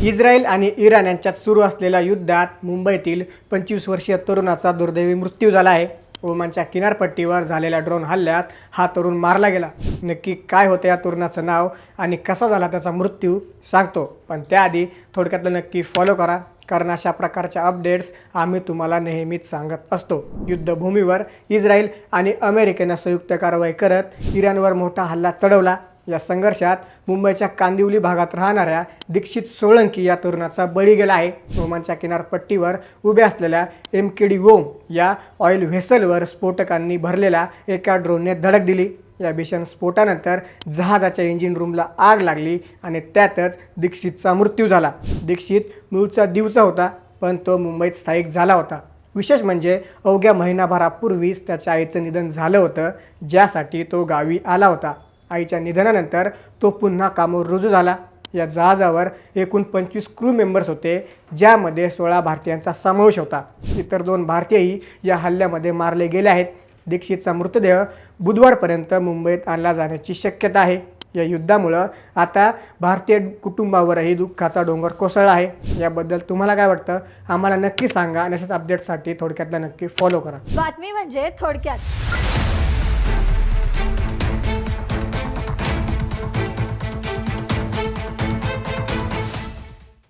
Israel आणि Iran यांच्यात सुरू असलेल्या युद्धात मुंबईतील 25 वर्षीय तरुणाचा दुर्दैवी मृत्यू झाला आहे। ओमानच्या किनारपट्टीवर झालेल्या ड्रोन हल्ल्यात हा तरुण मारला गेला। नक्की काय होतं या तरुणाचं नाव आणि कसा झाला त्याचा मृत्यू सांगतो, पण त्याआधी थोडक्यातलं नक्की फॉलो करा, कारण अशा प्रकारच्या अपडेट्स आम्ही तुम्हाला नेहमीच सांगत असतो। युद्धभूमीवर इस्रायल आणि अमेरिकेनं संयुक्त कारवाई करत इराणवर मोठा हल्ला चढवला। या संघर्षात मुंबईच्या कांदिवली भागात राहणाऱ्या दीक्षित सोळंकी या तरुणाचा बळी गेला आहे। ओमानच्या किनारपट्टीवर उभे असलेल्या MKD ओम या ऑइल व्हेसलवर स्फोटकांनी भरलेल्या एका ड्रोनने धडक दिली। या भीषण स्फोटानंतर जहाजाच्या इंजिन रूमला आग लागली आणि त्यातच दीक्षितचा मृत्यू झाला। दीक्षित मूळचा दिवचा होता, पण तो मुंबईत स्थायिक झाला होता। विशेष म्हणजे अवघ्या महिनाभरापूर्वीच त्याच्या आईचं निधन झालं होतं, ज्यासाठी तो गावी आला होता। आईच्या निधनानंतर तो पुन्हा कामावर रुजू झाला। या जहाजावर एकूण 25 क्रू मेंबर्स होते, ज्यामध्ये 16 भारतीयांचा समावेश होता। इतर 2 भारतीयही या हल्ल्यामध्ये मारले गेले आहेत। दीक्षितचा मृतदेह बुधवारपर्यंत मुंबईत आणला जाण्याची शक्यता आहे। या युद्धामुळं आता भारतीय कुटुंबावरही दुःखाचा डोंगर कोसळला आहे। याबद्दल तुम्हाला काय वाटतं आम्हाला नक्की सांगा आणि अशाच अपडेट्ससाठी थोडक्यातला नक्की फॉलो करा। बातमी म्हणजे थोडक्यात।